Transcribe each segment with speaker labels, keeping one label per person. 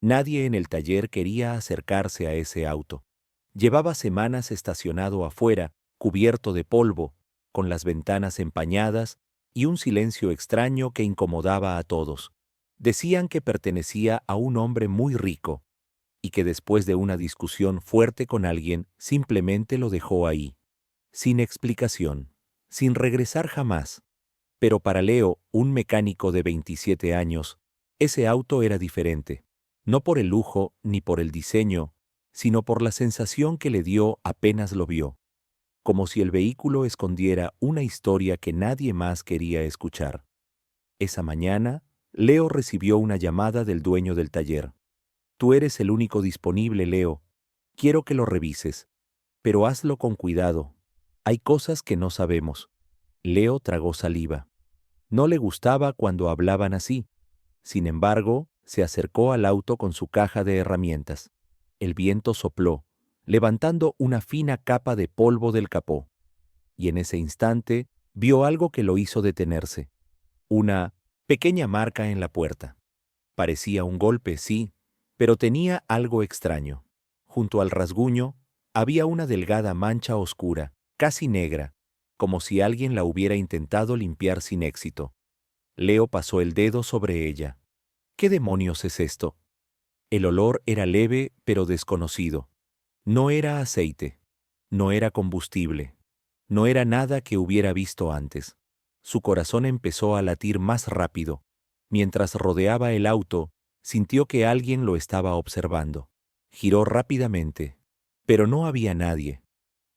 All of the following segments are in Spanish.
Speaker 1: Nadie en el taller quería acercarse a ese auto. Llevaba semanas estacionado afuera, cubierto de polvo, con las ventanas empañadas y un silencio extraño que incomodaba a todos. Decían que pertenecía a un hombre muy rico y que después de una discusión fuerte con alguien simplemente lo dejó ahí, sin explicación, sin regresar jamás. Pero para Leo, un mecánico de 27 años, ese auto era diferente, no por el lujo ni por el diseño, sino por la sensación que le dio apenas lo vio, como si el vehículo escondiera una historia que nadie más quería escuchar. Esa mañana, Leo recibió una llamada del dueño del taller. Tú eres el único disponible, Leo. Quiero que lo revises, pero hazlo con cuidado. Hay cosas que no sabemos. Leo tragó saliva. No le gustaba cuando hablaban así. Sin embargo, se acercó al auto con su caja de herramientas. El viento sopló, levantando una fina capa de polvo del capó. Y en ese instante vio algo que lo hizo detenerse. Una pequeña marca en la puerta. Parecía un golpe, sí, pero tenía algo extraño. Junto al rasguño había una delgada mancha oscura, casi negra, como si alguien la hubiera intentado limpiar sin éxito. Leo pasó el dedo sobre ella. ¿Qué demonios es esto? El olor era leve pero desconocido. No era aceite, no era combustible, no era nada que hubiera visto antes. Su corazón empezó a latir más rápido. Mientras rodeaba el auto, sintió que alguien lo estaba observando. Giró rápidamente, pero no había nadie.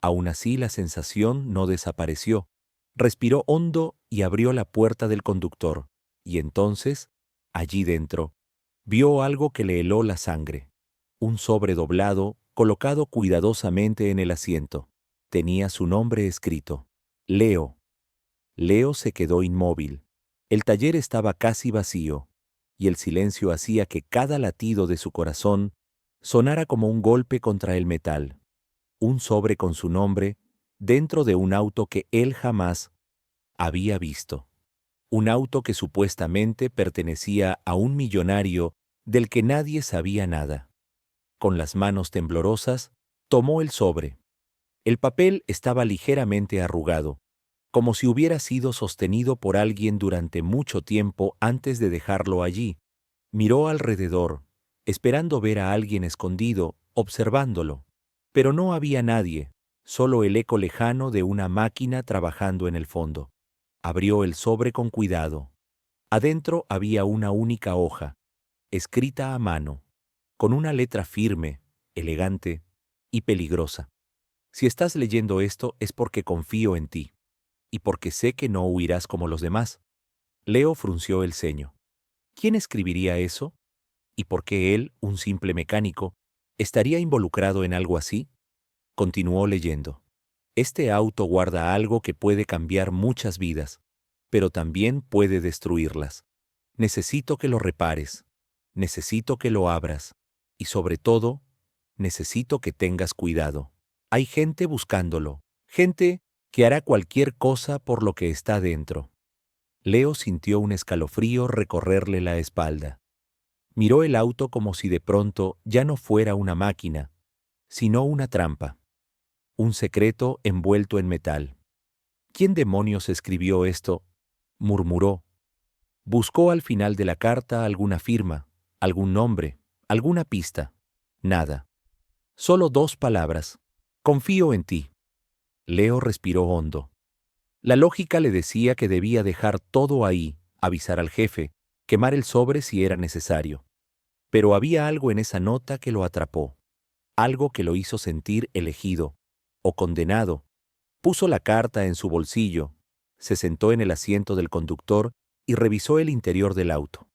Speaker 1: Aún así la sensación no desapareció. Respiró hondo y abrió la puerta del conductor. Y entonces, allí dentro, vio algo que le heló la sangre. Un sobre doblado, colocado cuidadosamente en el asiento. Tenía su nombre escrito. Leo. Leo se quedó inmóvil. El taller estaba casi vacío, y el silencio hacía que cada latido de su corazón sonara como un golpe contra el metal. Un sobre con su nombre dentro de un auto que él jamás había visto. Un auto que supuestamente pertenecía a un millonario del que nadie sabía nada. Con las manos temblorosas, tomó el sobre. El papel estaba ligeramente arrugado, como si hubiera sido sostenido por alguien durante mucho tiempo antes de dejarlo allí. Miró alrededor, esperando ver a alguien escondido, observándolo. Pero no había nadie, solo el eco lejano de una máquina trabajando en el fondo. Abrió el sobre con cuidado. Adentro había una única hoja, escrita a mano, con una letra firme, elegante y peligrosa. Si estás leyendo esto es porque confío en ti, y porque sé que no huirás como los demás. Leo frunció el ceño. ¿Quién escribiría eso? ¿Y por qué él, un simple mecánico, estaría involucrado en algo así? Continuó leyendo. Este auto guarda algo que puede cambiar muchas vidas, pero también puede destruirlas. Necesito que lo repares. Necesito que lo abras. Y sobre todo, necesito que tengas cuidado. Hay gente buscándolo. Gente que hará cualquier cosa por lo que está dentro. Leo sintió un escalofrío recorrerle la espalda. Miró el auto como si de pronto ya no fuera una máquina, sino una trampa. Un secreto envuelto en metal. ¿Quién demonios escribió esto? Murmuró. Buscó al final de la carta alguna firma, algún nombre, alguna pista. Nada. Solo 2 palabras. Confío en ti. Leo respiró hondo. La lógica le decía que debía dejar todo ahí, avisar al jefe, quemar el sobre si era necesario. Pero había algo en esa nota que lo atrapó, algo que lo hizo sentir elegido o condenado. Puso la carta en su bolsillo, se sentó en el asiento del conductor y revisó el interior del auto.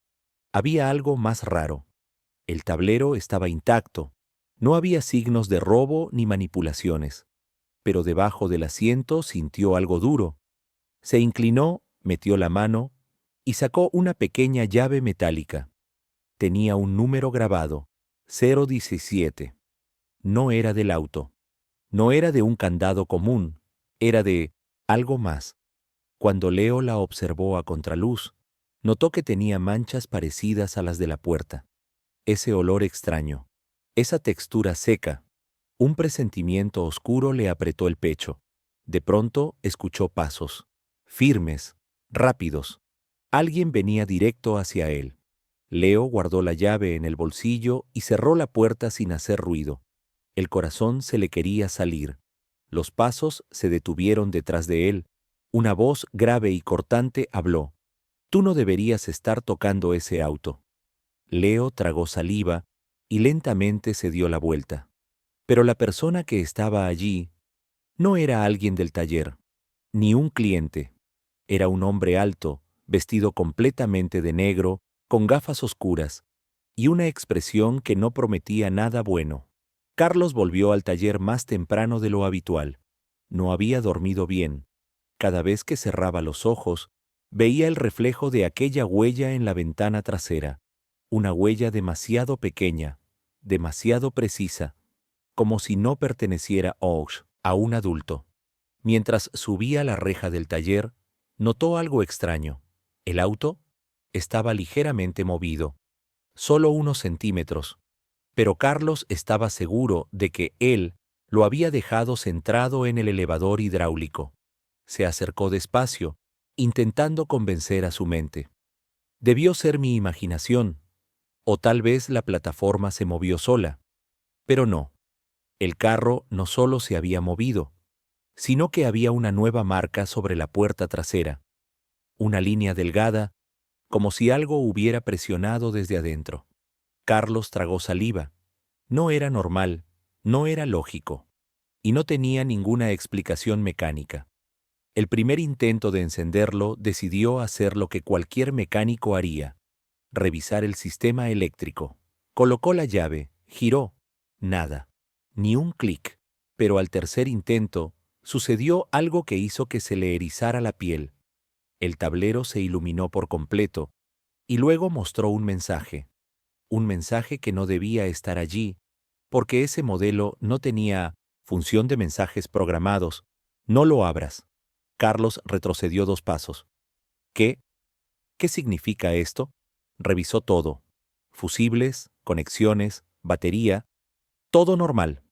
Speaker 1: Había algo más raro. El tablero estaba intacto, no había signos de robo ni manipulaciones, pero debajo del asiento sintió algo duro. Se inclinó, metió la mano y sacó una pequeña llave metálica. Tenía un número grabado, 017. No era del auto, no era de un candado común, era de algo más. Cuando Leo la observó a contraluz, notó que tenía manchas parecidas a las de la puerta. ese olor extraño, esa textura seca. Un presentimiento oscuro le apretó el pecho. De pronto escuchó pasos, firmes, rápidos. Alguien venía directo hacia él. Leo guardó la llave en el bolsillo y cerró la puerta sin hacer ruido. El corazón se le quería salir. Los pasos se detuvieron detrás de él. Una voz grave y cortante habló. «Tú no deberías estar tocando ese auto». Leo tragó saliva y lentamente se dio la vuelta. Pero la persona que estaba allí no era alguien del taller, ni un cliente. Era un hombre alto, vestido completamente de negro, con gafas oscuras, y una expresión que no prometía nada bueno. Carlos volvió al taller más temprano de lo habitual. No había dormido bien. Cada vez que cerraba los ojos, veía el reflejo de aquella huella en la ventana trasera, una huella demasiado pequeña, demasiado precisa, como si no perteneciera a un adulto. Mientras subía la reja del taller, notó algo extraño. El auto estaba ligeramente movido, solo unos centímetros, pero Carlos estaba seguro de que él lo había dejado centrado en el elevador hidráulico. Se acercó despacio, intentando convencer a su mente. Debió ser mi imaginación, o tal vez la plataforma se movió sola. Pero no. El carro no solo se había movido, sino que había una nueva marca sobre la puerta trasera, una línea delgada, como si algo hubiera presionado desde adentro. Carlos tragó saliva. No era normal, no era lógico, y no tenía ninguna explicación mecánica. El primer intento de encenderlo decidió hacer lo que cualquier mecánico haría: revisar el sistema eléctrico. Colocó la llave, giró. Nada. Ni un clic. Pero al tercer intento, sucedió algo que hizo que se le erizara la piel. El tablero se iluminó por completo, y luego mostró un mensaje que no debía estar allí, porque ese modelo no tenía función de mensajes programados. No lo abras. Carlos retrocedió 2 pasos. ¿Qué? ¿Qué significa esto? Revisó todo. Fusibles, conexiones, batería, todo normal.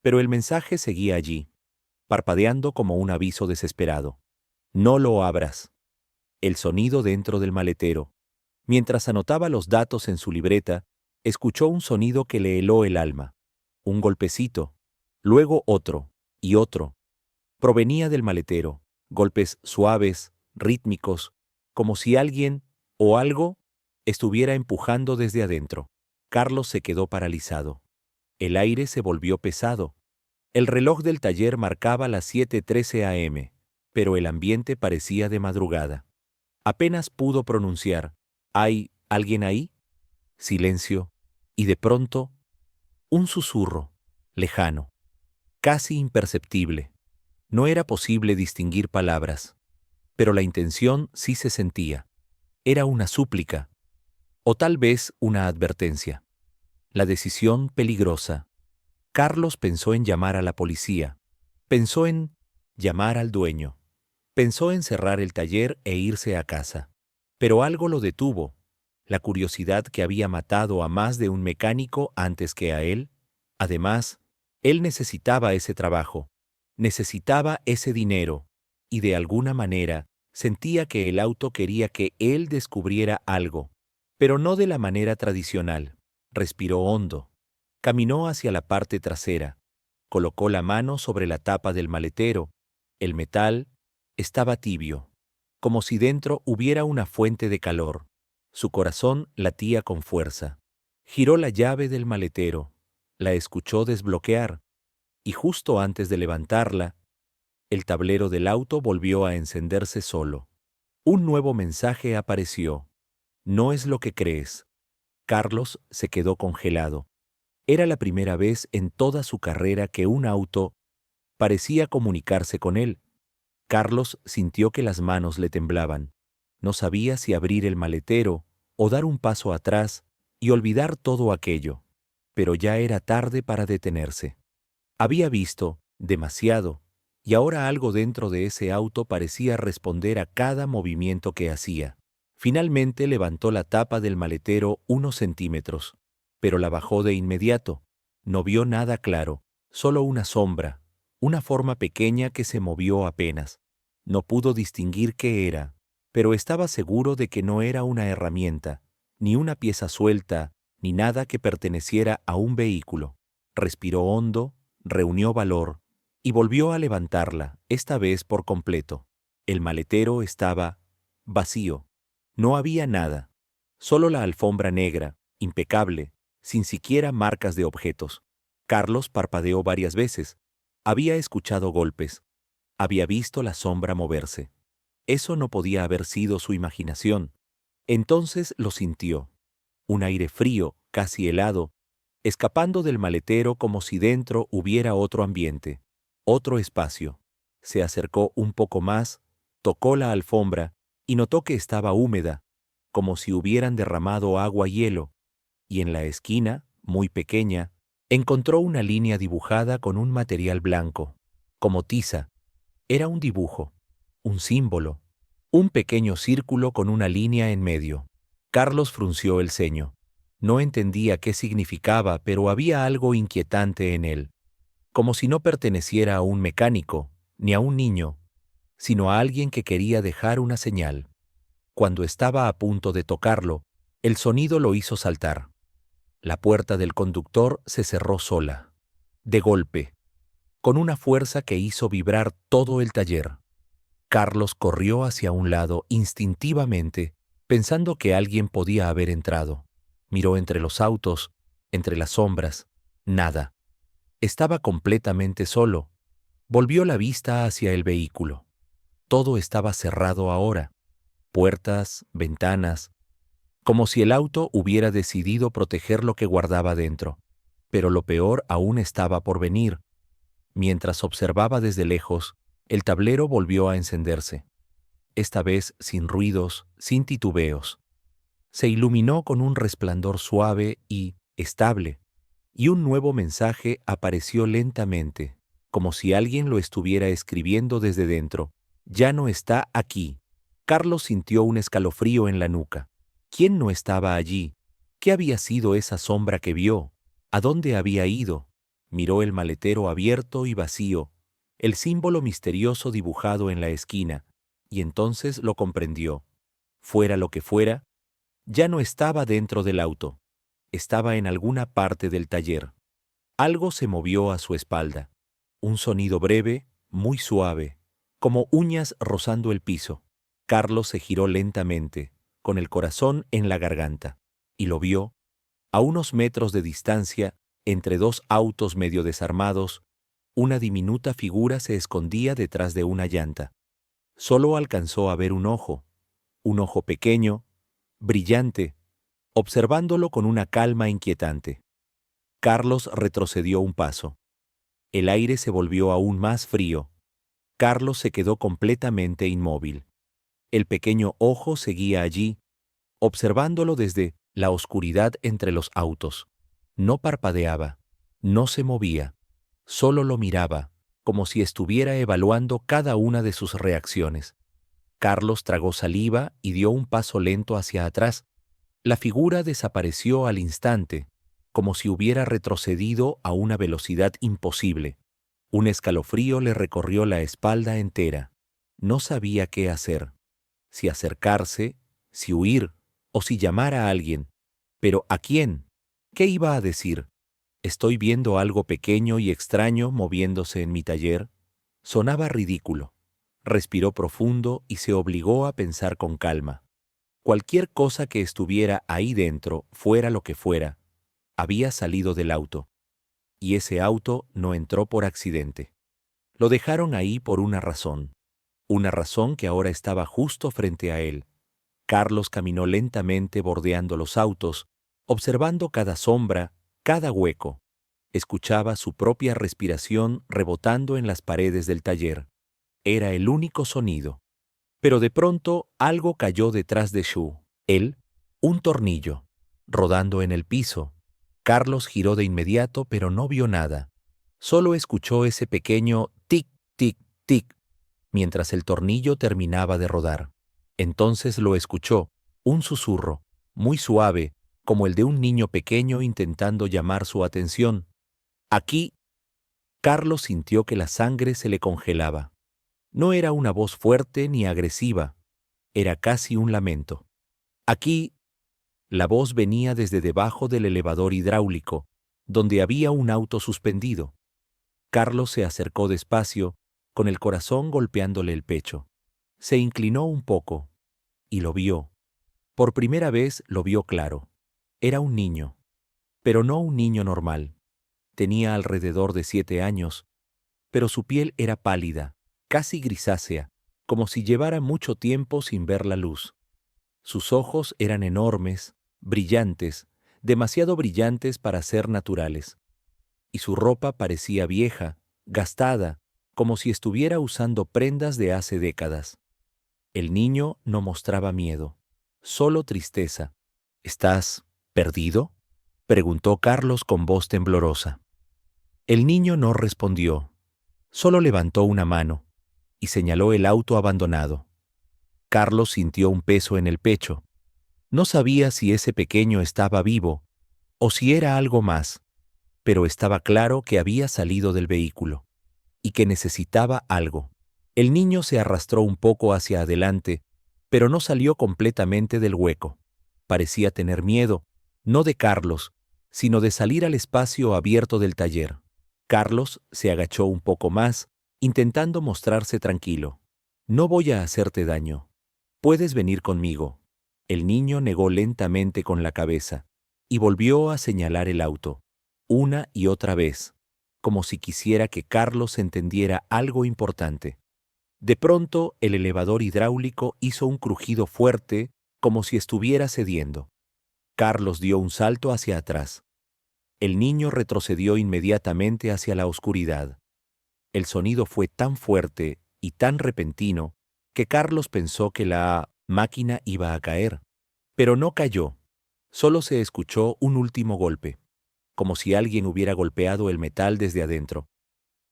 Speaker 1: Pero el mensaje seguía allí, parpadeando como un aviso desesperado. No lo abras. El sonido dentro del maletero. Mientras anotaba los datos en su libreta, escuchó un sonido que le heló el alma. Un golpecito, luego otro, y otro. Provenía del maletero, golpes suaves, rítmicos, como si alguien o algo estuviera empujando desde adentro. Carlos se quedó paralizado. El aire se volvió pesado. El reloj del taller marcaba las 7:13 a.m., pero el ambiente parecía de madrugada. Apenas pudo pronunciar: ¿hay alguien ahí? Silencio, y de pronto, un susurro, lejano, casi imperceptible. No era posible distinguir palabras, pero la intención sí se sentía. Era una súplica, o tal vez una advertencia. La decisión peligrosa. Carlos pensó en llamar a la policía. Pensó en llamar al dueño. Pensó en cerrar el taller e irse a casa. Pero algo lo detuvo. La curiosidad que había matado a más de un mecánico antes que a él. Además, él necesitaba ese trabajo, necesitaba ese dinero, y de alguna manera sentía que el auto quería que él descubriera algo, pero no de la manera tradicional. Respiró hondo. Caminó hacia la parte trasera. Colocó la mano sobre la tapa del maletero. El metal estaba tibio, como si dentro hubiera una fuente de calor. Su corazón latía con fuerza. Giró la llave del maletero. La escuchó desbloquear, y justo antes de levantarla, el tablero del auto volvió a encenderse solo. Un nuevo mensaje apareció. No es lo que crees. Carlos se quedó congelado. Era la primera vez en toda su carrera que un auto parecía comunicarse con él. Carlos sintió que las manos le temblaban. No sabía si abrir el maletero o dar un paso atrás y olvidar todo aquello. Pero ya era tarde para detenerse. Había visto demasiado, y ahora algo dentro de ese auto parecía responder a cada movimiento que hacía. Finalmente levantó la tapa del maletero unos centímetros. pero la bajó de inmediato. No vio nada claro, solo una sombra, una forma pequeña que se movió apenas. No pudo distinguir qué era, pero estaba seguro de que no era una herramienta, ni una pieza suelta, ni nada que perteneciera a un vehículo. Respiró hondo, reunió valor y volvió a levantarla, esta vez por completo. El maletero estaba vacío. No había nada, solo la alfombra negra, impecable, sin siquiera marcas de objetos. Carlos parpadeó varias veces. Había escuchado golpes. Había visto la sombra moverse. Eso no podía haber sido su imaginación. Entonces lo sintió. Un aire frío, casi helado, escapando del maletero como si dentro hubiera otro ambiente, otro espacio. Se acercó un poco más, tocó la alfombra y notó que estaba húmeda, como si hubieran derramado agua y hielo, y en la esquina, muy pequeña, encontró una línea dibujada con un material blanco, como tiza. Era un dibujo, un símbolo, un pequeño círculo con una línea en medio. Carlos frunció el ceño. No entendía qué significaba, pero había algo inquietante en él, como si no perteneciera a un mecánico, ni a un niño, sino a alguien que quería dejar una señal. Cuando estaba a punto de tocarlo, el sonido lo hizo saltar. La puerta del conductor se cerró sola, de golpe, con una fuerza que hizo vibrar todo el taller. Carlos corrió hacia un lado instintivamente, pensando que alguien podía haber entrado. Miró entre los autos, entre las sombras. Nada. Estaba completamente solo. Volvió la vista hacia el vehículo. Todo estaba cerrado ahora. Puertas, ventanas, como si el auto hubiera decidido proteger lo que guardaba dentro. Pero lo peor aún estaba por venir. Mientras observaba desde lejos, el tablero volvió a encenderse. Esta vez sin ruidos, sin titubeos. Se iluminó con un resplandor suave y estable, y un nuevo mensaje apareció lentamente, como si alguien lo estuviera escribiendo desde dentro. Ya no está aquí. Carlos sintió un escalofrío en la nuca. ¿Quién no estaba allí? ¿Qué había sido esa sombra que vio? ¿A dónde había ido? Miró el maletero abierto y vacío, el símbolo misterioso dibujado en la esquina, y entonces lo comprendió. Fuera lo que fuera, ya no estaba dentro del auto. Estaba en alguna parte del taller. Algo se movió a su espalda. Un sonido breve, muy suave, como uñas rozando el piso. Carlos se giró lentamente, con el corazón en la garganta, y lo vio, a unos metros de distancia, entre dos autos medio desarmados, una diminuta figura se escondía detrás de una llanta. Solo alcanzó a ver un ojo pequeño, brillante, observándolo con una calma inquietante. Carlos retrocedió un paso. El aire se volvió aún más frío. Carlos se quedó completamente inmóvil. El pequeño ojo seguía allí, observándolo desde la oscuridad entre los autos. No parpadeaba, no se movía, solo lo miraba, como si estuviera evaluando cada una de sus reacciones. Carlos tragó saliva y dio un paso lento hacia atrás. La figura desapareció al instante, como si hubiera retrocedido a una velocidad imposible. Un escalofrío le recorrió la espalda entera. No sabía qué hacer, si acercarse, si huir o si llamar a alguien. ¿Pero a quién? ¿Qué iba a decir? ¿Estoy viendo algo pequeño y extraño moviéndose en mi taller? Sonaba ridículo. Respiró profundo y se obligó a pensar con calma. Cualquier cosa que estuviera ahí dentro, fuera lo que fuera, había salido del auto. Y ese auto no entró por accidente. Lo dejaron ahí por una razón que ahora estaba justo frente a él. Carlos caminó lentamente bordeando los autos, observando cada sombra, cada hueco. Escuchaba su propia respiración rebotando en las paredes del taller. Era el único sonido. Pero de pronto algo cayó detrás de Shu. Él, un tornillo, rodando en el piso. Carlos giró de inmediato, pero no vio nada. Solo escuchó ese pequeño tic, tic, tic, mientras el tornillo terminaba de rodar. Entonces lo escuchó, un susurro, muy suave, como el de un niño pequeño intentando llamar su atención. Aquí, Carlos sintió que la sangre se le congelaba. No era una voz fuerte ni agresiva, era casi un lamento. Aquí, la voz venía desde debajo del elevador hidráulico, donde había un auto suspendido. Carlos se acercó despacio, con el corazón golpeándole el pecho. Se inclinó un poco, y lo vio. Por primera vez lo vio claro. Era un niño, pero no un niño normal. Tenía alrededor de 7 años, pero su piel era pálida, casi grisácea, como si llevara mucho tiempo sin ver la luz. Sus ojos eran enormes, brillantes, demasiado brillantes para ser naturales, y su ropa parecía vieja, gastada, como si estuviera usando prendas de hace décadas. El niño no mostraba miedo, solo tristeza. ¿Estás perdido?, preguntó Carlos con voz temblorosa. El niño no respondió, solo levantó una mano y señaló el auto abandonado. Carlos sintió un peso en el pecho. No sabía si ese pequeño estaba vivo o si era algo más, pero estaba claro que había salido del vehículo y que necesitaba algo. El niño se arrastró un poco hacia adelante, pero no salió completamente del hueco. Parecía tener miedo, no de Carlos, sino de salir al espacio abierto del taller. Carlos se agachó un poco más, intentando mostrarse tranquilo. No voy a hacerte daño. Puedes venir conmigo. El niño negó lentamente con la cabeza y volvió a señalar el auto, una y otra vez, como si quisiera que Carlos entendiera algo importante. De pronto, el elevador hidráulico hizo un crujido fuerte, como si estuviera cediendo. Carlos dio un salto hacia atrás. El niño retrocedió inmediatamente hacia la oscuridad. El sonido fue tan fuerte y tan repentino que Carlos pensó que la máquina iba a caer. Pero no cayó. Solo se escuchó un último golpe, como si alguien hubiera golpeado el metal desde adentro.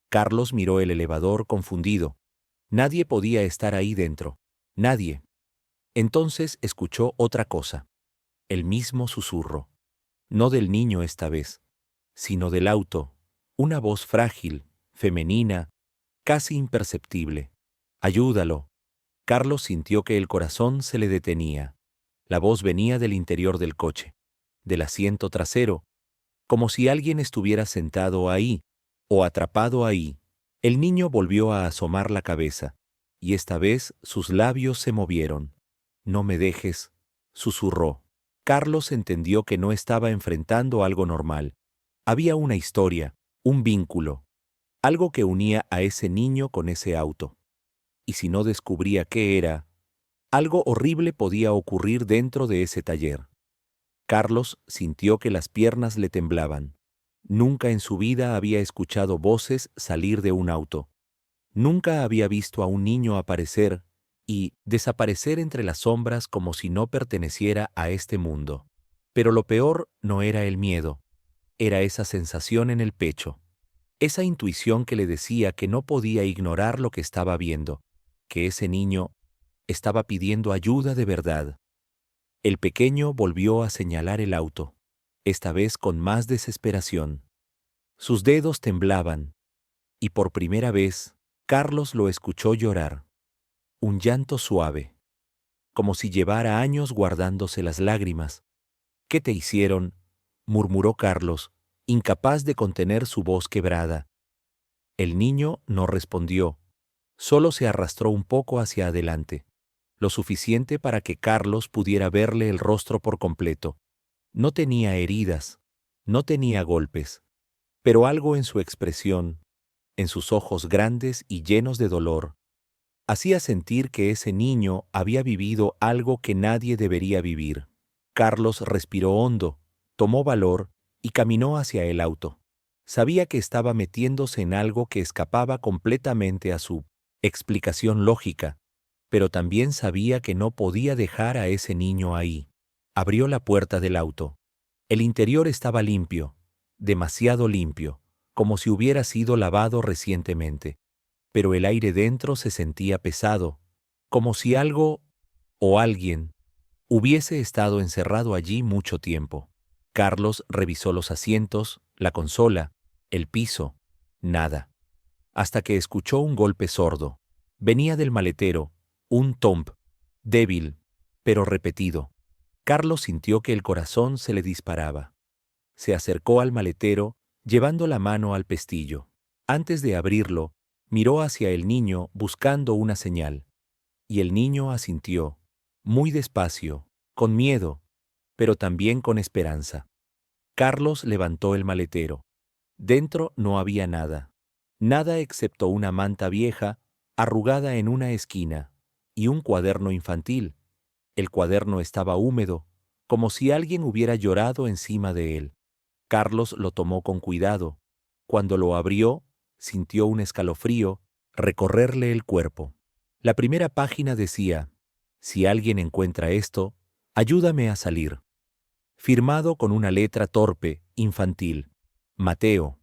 Speaker 1: Carlos miró el elevador confundido. Nadie podía estar ahí dentro. Nadie. Entonces escuchó otra cosa. El mismo susurro. No del niño esta vez, sino del auto. Una voz frágil, femenina, casi imperceptible. Ayúdalo. Carlos sintió que el corazón se le detenía. La voz venía del interior del coche, del asiento trasero, como si alguien estuviera sentado ahí o atrapado ahí. El niño volvió a asomar la cabeza, y esta vez sus labios se movieron. No me dejes, susurró. Carlos entendió que no estaba enfrentando algo normal. Había una historia, un vínculo, algo que unía a ese niño con ese auto. Y si no descubría qué era, algo horrible podía ocurrir dentro de ese taller. Carlos sintió que las piernas le temblaban. Nunca en su vida había escuchado voces salir de un auto. Nunca había visto a un niño aparecer y desaparecer entre las sombras como si no perteneciera a este mundo. Pero lo peor no era el miedo, era esa sensación en el pecho, esa intuición que le decía que no podía ignorar lo que estaba viendo, que ese niño estaba pidiendo ayuda de verdad. El pequeño volvió a señalar el auto, esta vez con más desesperación. Sus dedos temblaban, y por primera vez, Carlos lo escuchó llorar. Un llanto suave, como si llevara años guardándose las lágrimas. ¿Qué te hicieron?, murmuró Carlos, incapaz de contener su voz quebrada. El niño no respondió, solo se arrastró un poco hacia adelante, lo suficiente para que Carlos pudiera verle el rostro por completo. No tenía heridas, no tenía golpes, pero algo en su expresión, en sus ojos grandes y llenos de dolor, hacía sentir que ese niño había vivido algo que nadie debería vivir. Carlos respiró hondo, tomó valor y caminó hacia el auto. Sabía que estaba metiéndose en algo que escapaba completamente a su explicación lógica, pero también sabía que no podía dejar a ese niño ahí. Abrió la puerta del auto. El interior estaba limpio, demasiado limpio, como si hubiera sido lavado recientemente. Pero el aire dentro se sentía pesado, como si algo o alguien hubiese estado encerrado allí mucho tiempo. Carlos revisó los asientos, la consola, el piso. Nada. Hasta que escuchó un golpe sordo. Venía del maletero, un thump, débil, pero repetido. Carlos sintió que el corazón se le disparaba. Se acercó al maletero, llevando la mano al pestillo. Antes de abrirlo, miró hacia el niño buscando una señal. Y el niño asintió, muy despacio, con miedo, pero también con esperanza. Carlos levantó el maletero. Dentro no había nada. Nada excepto una manta vieja, arrugada en una esquina, y un cuaderno infantil. El cuaderno estaba húmedo, como si alguien hubiera llorado encima de él. Carlos lo tomó con cuidado. Cuando lo abrió, sintió un escalofrío recorrerle el cuerpo. La primera página decía: «Si alguien encuentra esto, ayúdame a salir». Firmado con una letra torpe, infantil. Mateo.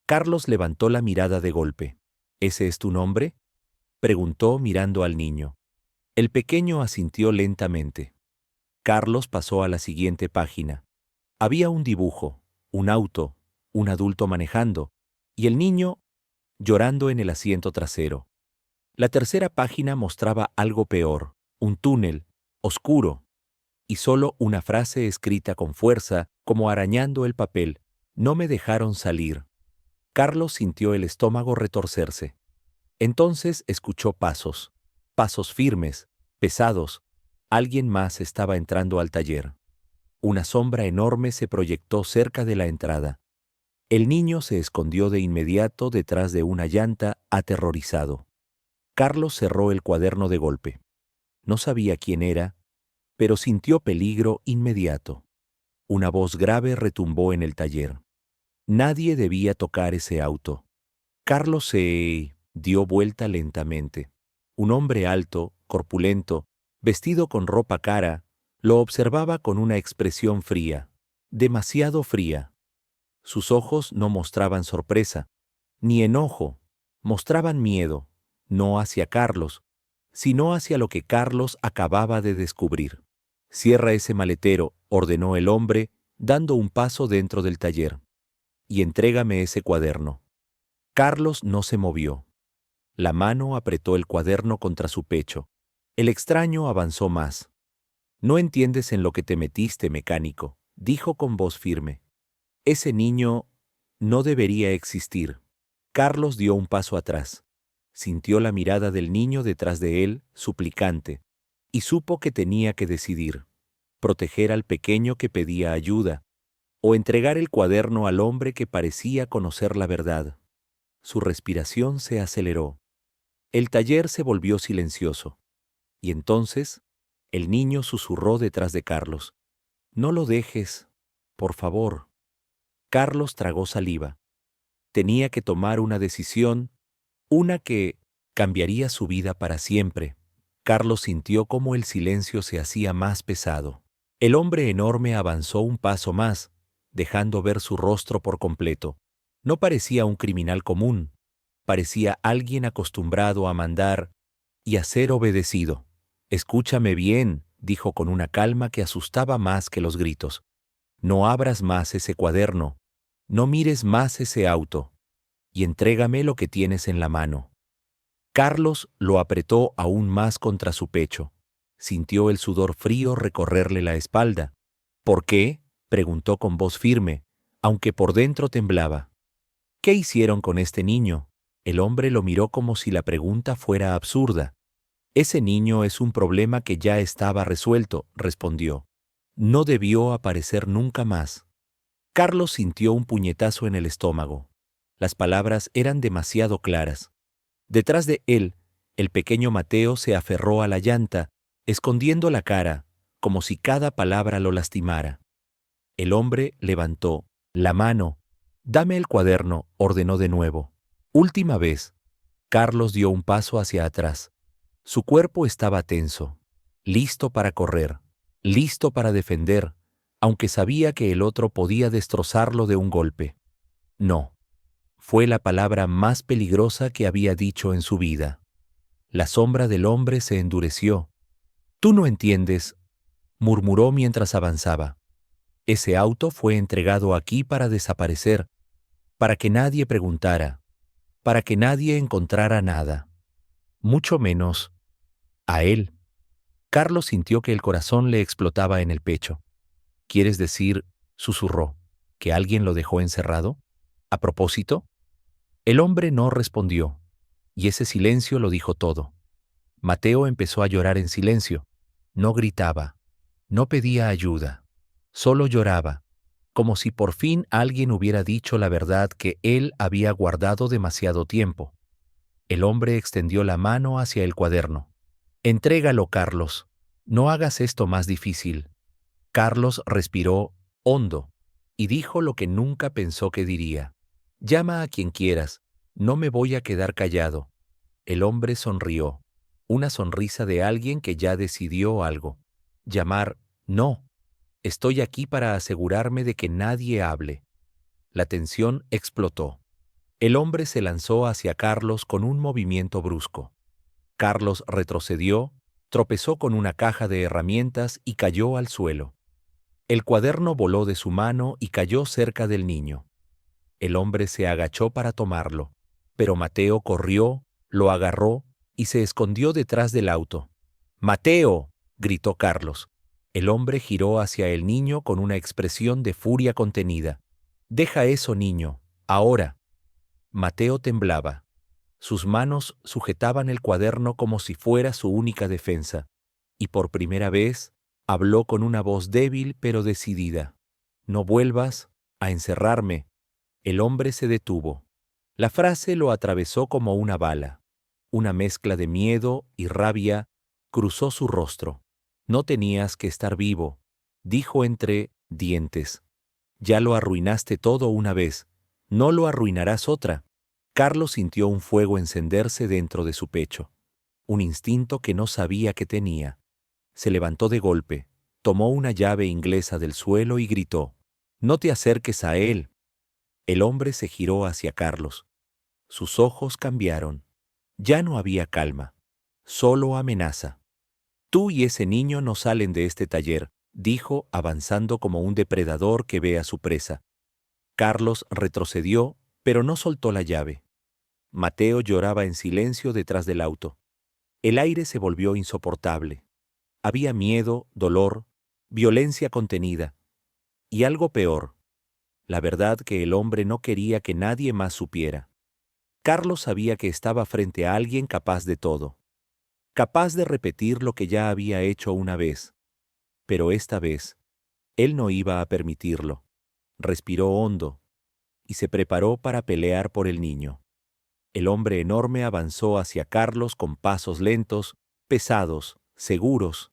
Speaker 1: Carlos levantó la mirada de golpe. «¿Ese es tu nombre?», preguntó mirando al niño. El pequeño asintió lentamente. Carlos pasó a la siguiente página. Había un dibujo, un auto, un adulto manejando, y el niño llorando en el asiento trasero. La tercera página mostraba algo peor, un túnel, oscuro, y solo una frase escrita con fuerza, como arañando el papel: «No me dejaron salir». Carlos sintió el estómago retorcerse. Entonces escuchó pasos, pasos firmes, pesados. Alguien más estaba entrando al taller. Una sombra enorme se proyectó cerca de la entrada. El niño se escondió de inmediato detrás de una llanta, aterrorizado. Carlos cerró el cuaderno de golpe. No sabía quién era, pero sintió peligro inmediato. Una voz grave retumbó en el taller. Nadie debía tocar ese auto. Carlos se dio vuelta lentamente. Un hombre alto, corpulento, vestido con ropa cara, lo observaba con una expresión fría, demasiado fría. Sus ojos no mostraban sorpresa, ni enojo, mostraban miedo, no hacia Carlos, sino hacia lo que Carlos acababa de descubrir. «Cierra ese maletero», ordenó el hombre, dando un paso dentro del taller. «Y entrégame ese cuaderno». Carlos no se movió. La mano apretó el cuaderno contra su pecho. El extraño avanzó más. «Noentiendes en lo que te metiste, mecánico», dijo con voz firme. «Ese niño no debería existir». Carlos dio un paso atrás. Sintió la mirada del niño detrás de él, suplicante, y supo que tenía que decidir: proteger al pequeño que pedía ayuda, o entregar el cuaderno al hombre que parecía conocer la verdad. Su respiración se aceleró. El taller se volvió silencioso. Y entonces, el niño susurró detrás de Carlos: «No lo dejes, por favor». Carlos tragó saliva. Tenía que tomar una decisión, una que cambiaría su vida para siempre. Carlos sintió cómo el silencio se hacía más pesado. El hombre enorme avanzó un paso más, dejando ver su rostro por completo. No parecía un criminal común. Parecía alguien acostumbrado a mandar y a ser obedecido. «Escúchame bien», dijo con una calma que asustaba más que los gritos. «No abras más ese cuaderno, no mires más ese auto, y entrégame lo que tienes en la mano». Carlos lo apretó aún más contra su pecho. Sintió el sudor frío recorrerle la espalda. «¿Por qué?», preguntó con voz firme, aunque por dentro temblaba. «¿Qué hicieron con este niño?». El hombre lo miró como si la pregunta fuera absurda. «Ese niño es un problema que ya estaba resuelto», respondió. «No debió aparecer nunca más». Carlos sintió un puñetazo en el estómago. Las palabras eran demasiado claras. Detrás de él, el pequeño Mateo se aferró a la llanta, escondiendo la cara, como si cada palabra lo lastimara. El hombre levantó la mano. «Dame el cuaderno», ordenó de nuevo. «Última vez». Carlos dio un paso hacia atrás. Su cuerpo estaba tenso, listo para correr, listo para defender, aunque sabía que el otro podía destrozarlo de un golpe. «No». Fue la palabra más peligrosa que había dicho en su vida. La sombra del hombre se endureció. «Tú no entiendes», murmuró mientras avanzaba. Ese auto fue entregado aquí para desaparecer, para que nadie preguntara, para que nadie encontrara nada, mucho menos a él. Carlos sintió que el corazón le explotaba en el pecho. ¿Quieres decir, susurró, que alguien lo dejó encerrado? ¿A propósito? El hombre no respondió, y ese silencio lo dijo todo. Mateo empezó a llorar en silencio. No gritaba, no pedía ayuda, solo lloraba, como si por fin alguien hubiera dicho la verdad que él había guardado demasiado tiempo. El hombre extendió la mano hacia el cuaderno. Entrégalo, Carlos. No hagas esto más difícil. Carlos respiró hondo y dijo lo que nunca pensó que diría. Llama a quien quieras, no me voy a quedar callado. El hombre sonrió, una sonrisa de alguien que ya decidió algo. Llamar, no. Estoy aquí para asegurarme de que nadie hable. La tensión explotó. El hombre se lanzó hacia Carlos con un movimiento brusco. Carlos retrocedió, tropezó con una caja de herramientas y cayó al suelo. El cuaderno voló de su mano y cayó cerca del niño. El hombre se agachó para tomarlo, pero Mateo corrió, lo agarró y se escondió detrás del auto. ¡Mateo!, gritó Carlos. El hombre giró hacia el niño con una expresión de furia contenida. «Deja eso, niño, ahora». Mateo temblaba. Sus manos sujetaban el cuaderno como si fuera su única defensa, y por primera vez habló con una voz débil pero decidida. «No vuelvas a encerrarme». El hombre se detuvo. La frase lo atravesó como una bala. Una mezcla de miedo y rabia cruzó su rostro. «No tenías que estar vivo», dijo entre dientes. «Ya lo arruinaste todo una vez. No lo arruinarás otra». Carlos sintió un fuego encenderse dentro de su pecho, un instinto que no sabía que tenía. Se levantó de golpe, tomó una llave inglesa del suelo y gritó, «No te acerques a él». El hombre se giró hacia Carlos. Sus ojos cambiaron. Ya no había calma, solo amenaza. «Tú y ese niño no salen de este taller», dijo, avanzando como un depredador que ve a su presa. Carlos retrocedió, pero no soltó la llave. Mateo lloraba en silencio detrás del auto. El aire se volvió insoportable. Había miedo, dolor, violencia contenida. Y algo peor, la verdad que el hombre no quería que nadie más supiera. Carlos sabía que estaba frente a alguien capaz de todo, capaz de repetir lo que ya había hecho una vez. Pero esta vez, él no iba a permitirlo. Respiró hondo y se preparó para pelear por el niño. El hombre enorme avanzó hacia Carlos con pasos lentos, pesados, seguros.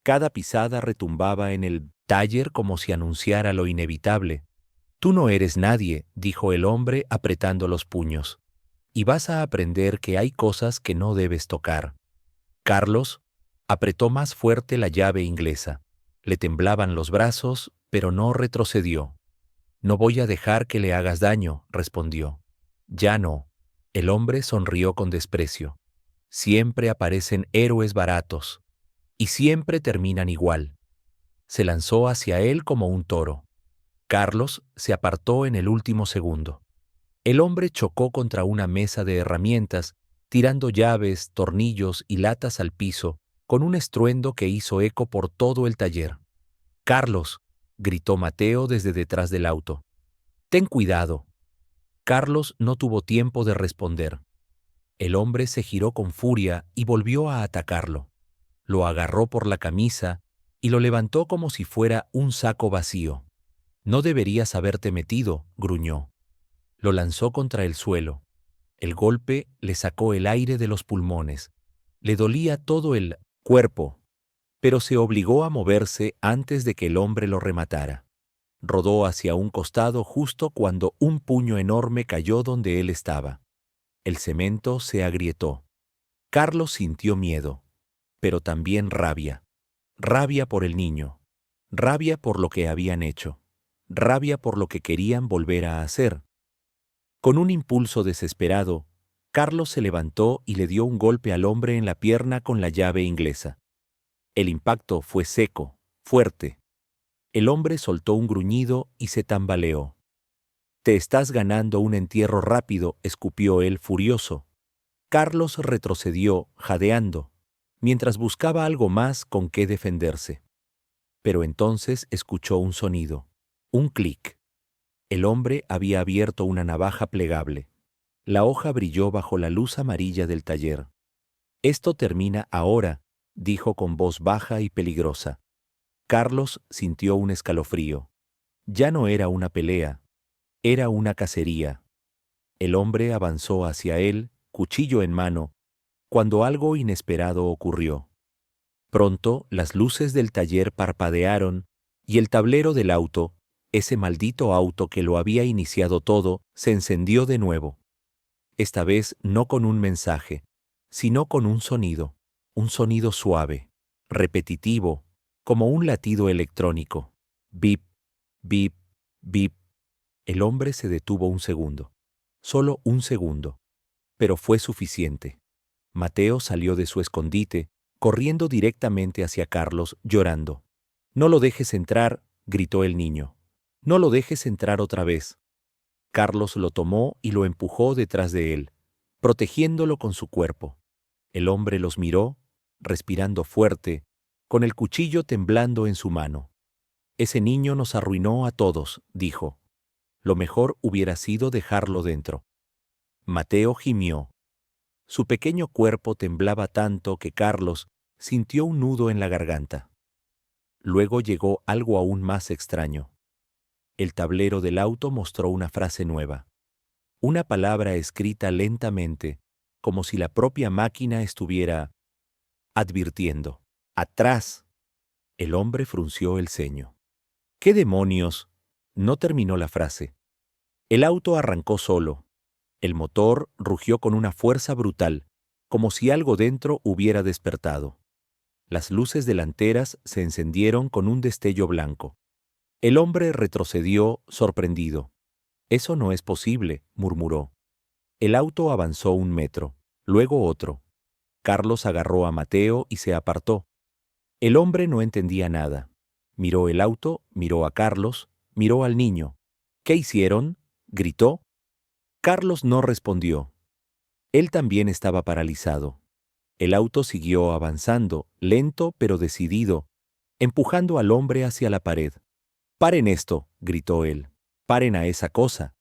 Speaker 1: Cada pisada retumbaba en el taller como si anunciara lo inevitable. «Tú no eres nadie», dijo el hombre apretando los puños, «y vas a aprender que hay cosas que no debes tocar». Carlos apretó más fuerte la llave inglesa. Le temblaban los brazos, pero no retrocedió. «No voy a dejar que le hagas daño», respondió. «Ya no». El hombre sonrió con desprecio. «Siempre aparecen héroes baratos, y siempre terminan igual». Se lanzó hacia él como un toro. Carlos se apartó en el último segundo. El hombre chocó contra una mesa de herramientas, tirando llaves, tornillos y latas al piso, con un estruendo que hizo eco por todo el taller. «Carlos», gritó Mateo desde detrás del auto. «Ten cuidado». Carlos no tuvo tiempo de responder. El hombre se giró con furia y volvió a atacarlo. Lo agarró por la camisa y lo levantó como si fuera un saco vacío. «No deberías haberte metido», gruñó. Lo lanzó contra el suelo. El golpe le sacó el aire de los pulmones. Le dolía todo el cuerpo, pero se obligó a moverse antes de que el hombre lo rematara. Rodó hacia un costado justo cuando un puño enorme cayó donde él estaba. El cemento se agrietó. Carlos sintió miedo, pero también rabia. Rabia por el niño. Rabia por lo que habían hecho. Rabia por lo que querían volver a hacer. Con un impulso desesperado, Carlos se levantó y le dio un golpe al hombre en la pierna con la llave inglesa. El impacto fue seco, fuerte. El hombre soltó un gruñido y se tambaleó. «Te estás ganando un entierro rápido», escupió él furioso. Carlos retrocedió, jadeando, mientras buscaba algo más con qué defenderse. Pero entonces escuchó un sonido, un clic. El hombre había abierto una navaja plegable. La hoja brilló bajo la luz amarilla del taller. «Esto termina ahora», dijo con voz baja y peligrosa. Carlos sintió un escalofrío. Ya no era una pelea, era una cacería. El hombre avanzó hacia él, cuchillo en mano, cuando algo inesperado ocurrió. Pronto las luces del taller parpadearon y el tablero del auto, ese maldito auto que lo había iniciado todo, se encendió de nuevo. Esta vez no con un mensaje, sino con un sonido suave, repetitivo, como un latido electrónico. Bip, bip, bip. El hombre se detuvo un segundo, solo un segundo, pero fue suficiente. Mateo salió de su escondite, corriendo directamente hacia Carlos, llorando. «No lo dejes entrar», gritó el niño. «No lo dejes entrar otra vez». Carlos lo tomó y lo empujó detrás de él, protegiéndolo con su cuerpo. El hombre los miró, respirando fuerte, con el cuchillo temblando en su mano. «Ese niño nos arruinó a todos», dijo. «Lo mejor hubiera sido dejarlo dentro». Mateo gimió. Su pequeño cuerpo temblaba tanto que Carlos sintió un nudo en la garganta. Luego llegó algo aún más extraño. El tablero del auto mostró una frase nueva. Una palabra escrita lentamente, como si la propia máquina estuviera advirtiendo. «Atrás». El hombre frunció el ceño. «¿Qué demonios?». No terminó la frase. El auto arrancó solo. El motor rugió con una fuerza brutal, como si algo dentro hubiera despertado. Las luces delanteras se encendieron con un destello blanco. El hombre retrocedió, sorprendido. «Eso no es posible», murmuró. El auto avanzó 1 metro, luego otro. Carlos agarró a Mateo y se apartó. El hombre no entendía nada. Miró el auto, miró a Carlos, miró al niño. «¿Qué hicieron?», gritó. Carlos no respondió. Él también estaba paralizado. El auto siguió avanzando, lento pero decidido, empujando al hombre hacia la pared. «¡Paren esto!», gritó él. «¡Paren a esa cosa!».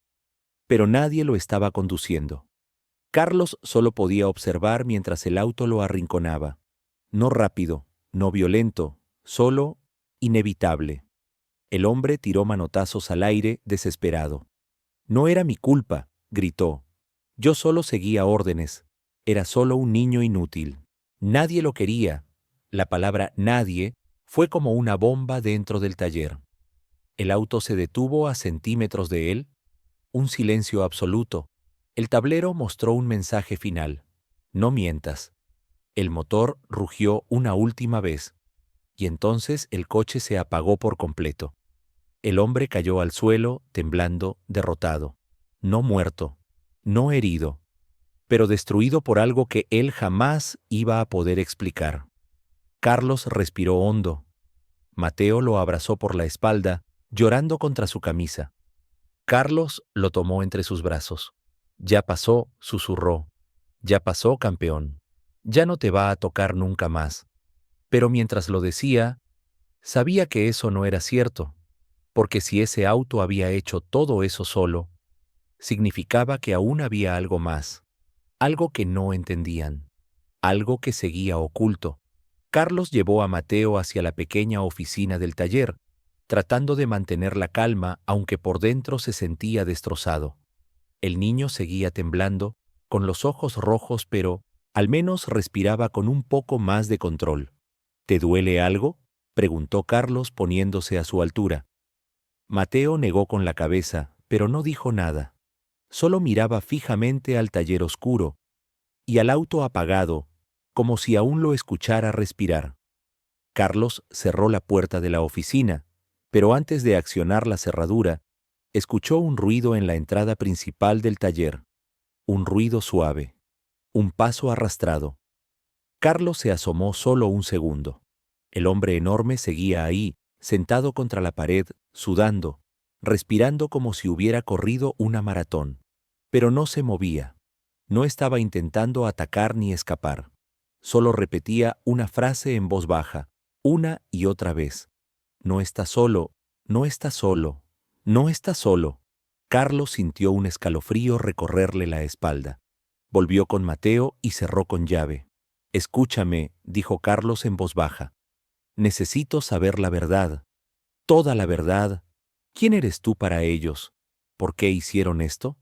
Speaker 1: Pero nadie lo estaba conduciendo. Carlos solo podía observar mientras el auto lo arrinconaba. No rápido, no violento, solo inevitable. El hombre tiró manotazos al aire, desesperado. «No era mi culpa», gritó. «Yo solo seguía órdenes. Era solo un niño inútil». Nadie lo quería. La palabra «nadie» fue como una bomba dentro del taller. El auto se detuvo a centímetros de él. Un silencio absoluto. El tablero mostró un mensaje final. «No mientas». El motor rugió una última vez. Y entonces el coche se apagó por completo. El hombre cayó al suelo, temblando, derrotado. No muerto, no herido, pero destruido por algo que él jamás iba a poder explicar. Carlos respiró hondo. Mateo lo abrazó por la espalda, llorando contra su camisa. Carlos lo tomó entre sus brazos. «Ya pasó», susurró. «Ya pasó, campeón. Ya no te va a tocar nunca más». Pero mientras lo decía, sabía que eso no era cierto, porque si ese auto había hecho todo eso solo, significaba que aún había algo más, algo que no entendían, algo que seguía oculto. Carlos llevó a Mateo hacia la pequeña oficina del taller, tratando de mantener la calma aunque por dentro se sentía destrozado. El niño seguía temblando, con los ojos rojos, pero al menos respiraba con un poco más de control. «¿Te duele algo?», preguntó Carlos poniéndose a su altura. Mateo negó con la cabeza, pero no dijo nada. Solo miraba fijamente al taller oscuro y al auto apagado, como si aún lo escuchara respirar. Carlos cerró la puerta de la oficina, pero antes de accionar la cerradura, escuchó un ruido en la entrada principal del taller. Un ruido suave. Un paso arrastrado. Carlos se asomó solo un segundo. El hombre enorme seguía ahí, sentado contra la pared, sudando, respirando como si hubiera corrido una maratón. Pero no se movía. No estaba intentando atacar ni escapar. Solo repetía una frase en voz baja, una y otra vez. No está solo, no está solo, no está solo. Carlos sintió un escalofrío recorrerle la espalda. Volvió con Mateo y cerró con llave. Escúchame, dijo Carlos en voz baja. Necesito saber la verdad, toda la verdad. ¿Quién eres tú para ellos? ¿Por qué hicieron esto?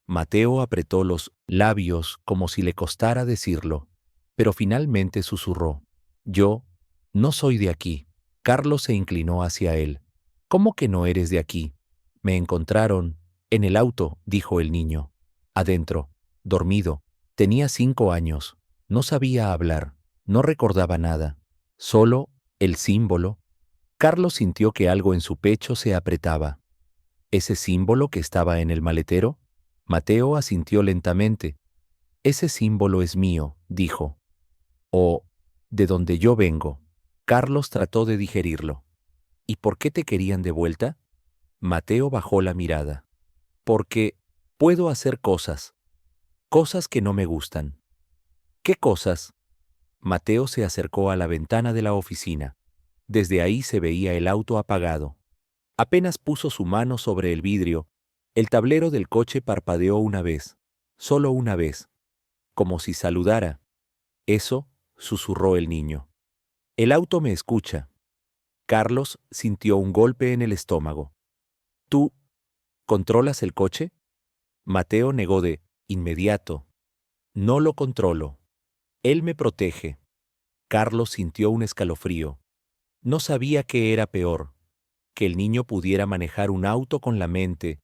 Speaker 1: Mateo apretó los labios como si le costara decirlo, pero finalmente susurró. Yo no soy de aquí. Carlos se inclinó hacia él. ¿Cómo que no eres de aquí? Me encontraron en el auto, dijo el niño. Adentro, dormido. Tenía 5 años. No sabía hablar. No recordaba nada. Solo el símbolo. Carlos sintió que algo en su pecho se apretaba. ¿Ese símbolo que estaba en el maletero? Mateo asintió lentamente. Ese símbolo es mío, dijo. O, de donde yo vengo. Carlos trató de digerirlo. ¿Y por qué te querían de vuelta? Mateo bajó la mirada. Porque puedo hacer cosas. Cosas que no me gustan. ¿Qué cosas? Mateo se acercó a la ventana de la oficina. Desde ahí se veía el auto apagado. Apenas puso su mano sobre el vidrio, el tablero del coche parpadeó una vez, solo una vez, como si saludara. Eso, susurró el niño. El auto me escucha. Carlos sintió un golpe en el estómago. ¿Tú controlas el coche? Mateo negó de inmediato. No lo controlo. Él me protege. Carlos sintió un escalofrío. No sabía qué era peor, que el niño pudiera manejar un auto con la mente,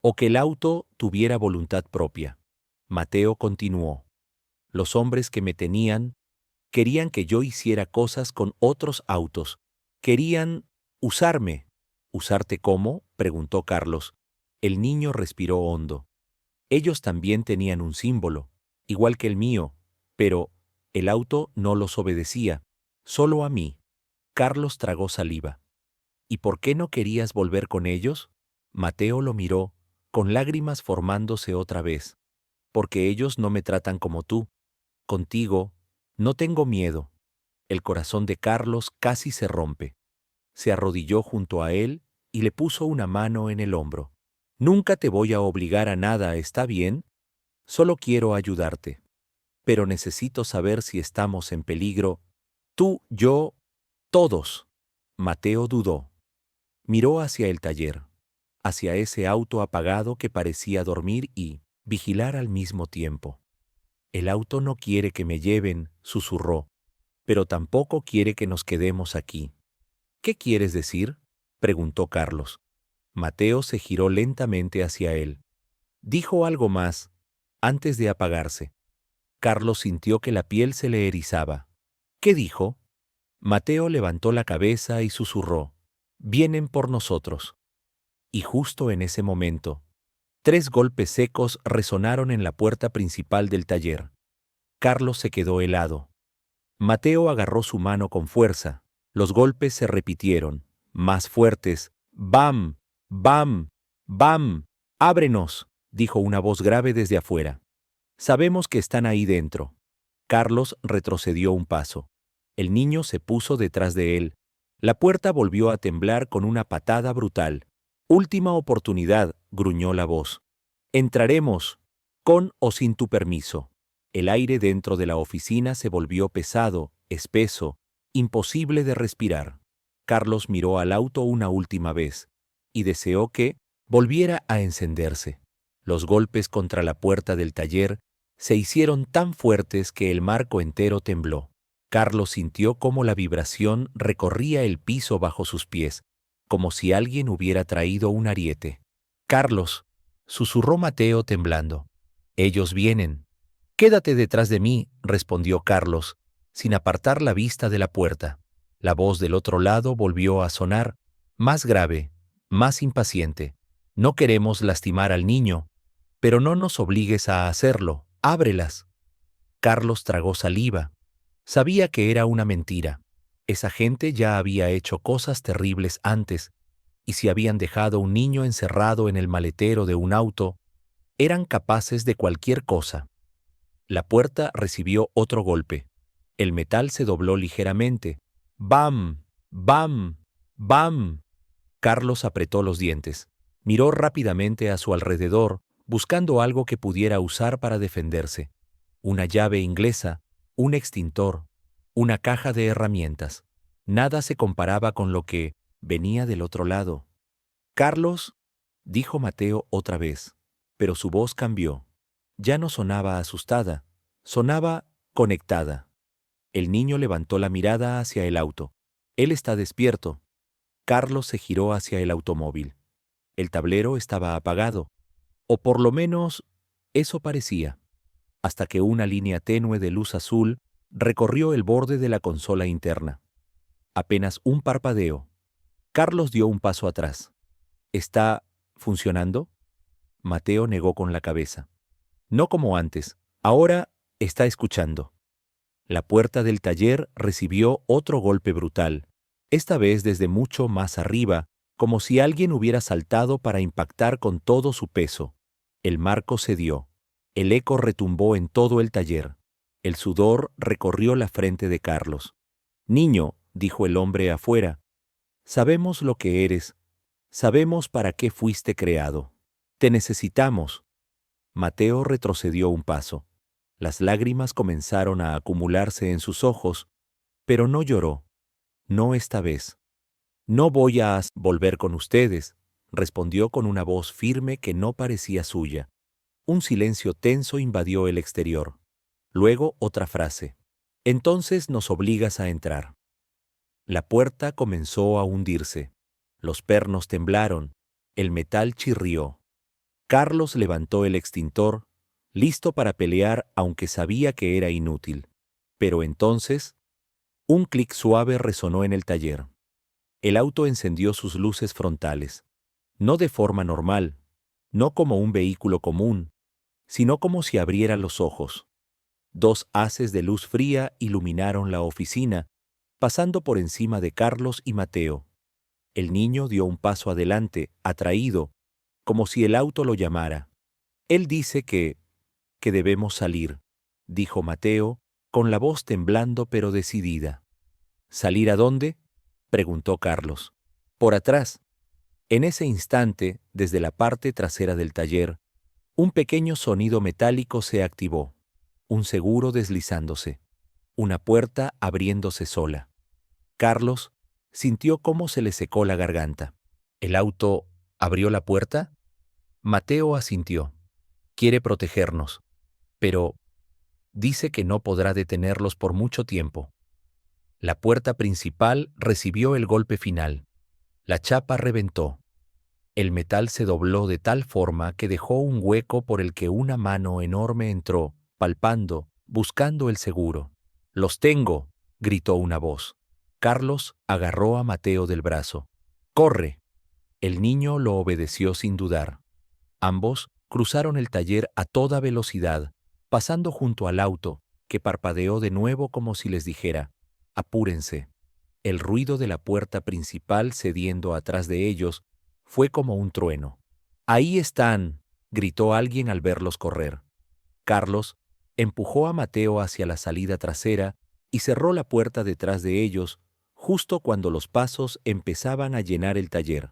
Speaker 1: o que el auto tuviera voluntad propia. Mateo continuó. Los hombres que me tenían querían que yo hiciera cosas con otros autos. Querían usarme. ¿Usarte cómo? Preguntó Carlos. El niño respiró hondo. Ellos también tenían un símbolo, igual que el mío, pero el auto no los obedecía, solo a mí. Carlos tragó saliva. ¿Y por qué no querías volver con ellos? Mateo lo miró, con lágrimas formándose otra vez. Porque ellos no me tratan como tú. Contigo, no tengo miedo. El corazón de Carlos casi se rompe. Se arrodilló junto a él y le puso una mano en el hombro. Nunca te voy a obligar a nada, ¿está bien? Solo quiero ayudarte. Pero necesito saber si estamos en peligro. Tú, yo, todos. Mateo dudó. Miró hacia el taller, hacia ese auto apagado que parecía dormir y vigilar al mismo tiempo. El auto no quiere que me lleven, susurró, pero tampoco quiere que nos quedemos aquí. ¿Qué quieres decir? Preguntó Carlos. Mateo se giró lentamente hacia él. Dijo algo más, antes de apagarse. Carlos sintió que la piel se le erizaba. ¿Qué dijo? Mateo levantó la cabeza y susurró. Vienen por nosotros. Y justo en ese momento, 3 golpes secos resonaron en la puerta principal del taller. Carlos se quedó helado. Mateo agarró su mano con fuerza. Los golpes se repitieron, más fuertes. ¡Bam! ¡Bam! ¡Bam! ¡Ábrenos!, dijo una voz grave desde afuera. Sabemos que están ahí dentro. Carlos retrocedió un paso. El niño se puso detrás de él. La puerta volvió a temblar con una patada brutal. Última oportunidad, gruñó la voz. Entraremos, con o sin tu permiso. El aire dentro de la oficina se volvió pesado, espeso, imposible de respirar. Carlos miró al auto una última vez y deseó que volviera a encenderse. Los golpes contra la puerta del taller se hicieron tan fuertes que el marco entero tembló. Carlos sintió cómo la vibración recorría el piso bajo sus pies, como si alguien hubiera traído un ariete. Carlos, susurró Mateo temblando. Ellos vienen. Quédate detrás de mí, respondió Carlos, sin apartar la vista de la puerta. La voz del otro lado volvió a sonar, más grave, más impaciente. No queremos lastimar al niño, pero no nos obligues a hacerlo. Ábrelas. Carlos tragó saliva. Sabía que era una mentira. Esa gente ya había hecho cosas terribles antes, y si habían dejado un niño encerrado en el maletero de un auto, eran capaces de cualquier cosa. La puerta recibió otro golpe. El metal se dobló ligeramente. ¡Bam! ¡Bam! ¡Bam! Carlos apretó los dientes. Miró rápidamente a su alrededor, buscando algo que pudiera usar para defenderse. Una llave inglesa, un extintor, una caja de herramientas. Nada se comparaba con lo que venía del otro lado. «Carlos», dijo Mateo otra vez, pero su voz cambió. Ya no sonaba asustada, sonaba conectada. El niño levantó la mirada hacia el auto. Él está despierto. Carlos se giró hacia el automóvil. El tablero estaba apagado, o por lo menos eso parecía, hasta que una línea tenue de luz azul recorrió el borde de la consola interna. Apenas un parpadeo. Carlos dio un paso atrás. «¿Está funcionando?» Mateo negó con la cabeza. «No como antes. Ahora está escuchando». La puerta del taller recibió otro golpe brutal, esta vez desde mucho más arriba, como si alguien hubiera saltado para impactar con todo su peso. El marco cedió. El eco retumbó en todo el taller. El sudor recorrió la frente de Carlos. «Niño», dijo el hombre afuera, «sabemos lo que eres. Sabemos para qué fuiste creado. Te necesitamos». Mateo retrocedió un paso. Las lágrimas comenzaron a acumularse en sus ojos, pero no lloró. No esta vez. «No voy a volver con ustedes», respondió con una voz firme que no parecía suya. Un silencio tenso invadió el exterior. Luego otra frase. «Entonces nos obligas a entrar». La puerta comenzó a hundirse. Los pernos temblaron. El metal chirrió. Carlos levantó el extintor, listo para pelear aunque sabía que era inútil. Pero entonces, un clic suave resonó en el taller. El auto encendió sus luces frontales. No de forma normal, no como un vehículo común, sino como si abriera los ojos. Dos haces de luz fría iluminaron la oficina, pasando por encima de Carlos y Mateo. El niño dio un paso adelante, atraído, como si el auto lo llamara. «Él dice que debemos salir», dijo Mateo, con la voz temblando pero decidida. «¿Salir a dónde?», preguntó Carlos. «Por atrás». En ese instante, desde la parte trasera del taller, un pequeño sonido metálico se activó, un seguro deslizándose, una puerta abriéndose sola. Carlos sintió cómo se le secó la garganta. «¿El auto abrió la puerta?» Mateo asintió. «Quiere protegernos, pero dice que no podrá detenerlos por mucho tiempo». La puerta principal recibió el golpe final. La chapa reventó. El metal se dobló de tal forma que dejó un hueco por el que una mano enorme entró, palpando, buscando el seguro. «Los tengo», gritó una voz. Carlos agarró a Mateo del brazo. «¡Corre!». El niño lo obedeció sin dudar. Ambos cruzaron el taller a toda velocidad, pasando junto al auto, que parpadeó de nuevo como si les dijera: «Apúrense». El ruido de la puerta principal cediendo atrás de ellos fue como un trueno. «¡Ahí están!», gritó alguien al verlos correr. Carlos empujó a Mateo hacia la salida trasera y cerró la puerta detrás de ellos, justo cuando los pasos empezaban a llenar el taller.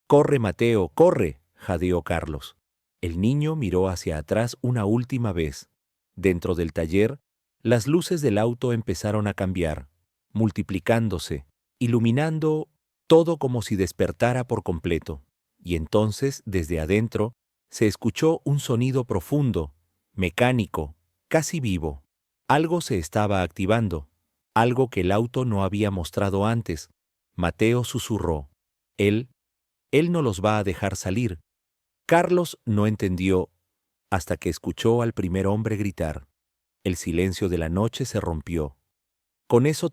Speaker 1: «¡Corre, Mateo, corre!», jadeó Carlos. El niño miró hacia atrás una última vez. Dentro del taller, las luces del auto empezaron a cambiar, multiplicándose, iluminando todo como si despertara por completo. Y entonces, desde adentro, se escuchó un sonido profundo, mecánico, casi vivo. Algo se estaba activando, algo que el auto no había mostrado antes. Mateo susurró: Él no los va a dejar salir». Carlos no entendió hasta que escuchó al primer hombre gritar. El silencio de la noche se rompió. «Con eso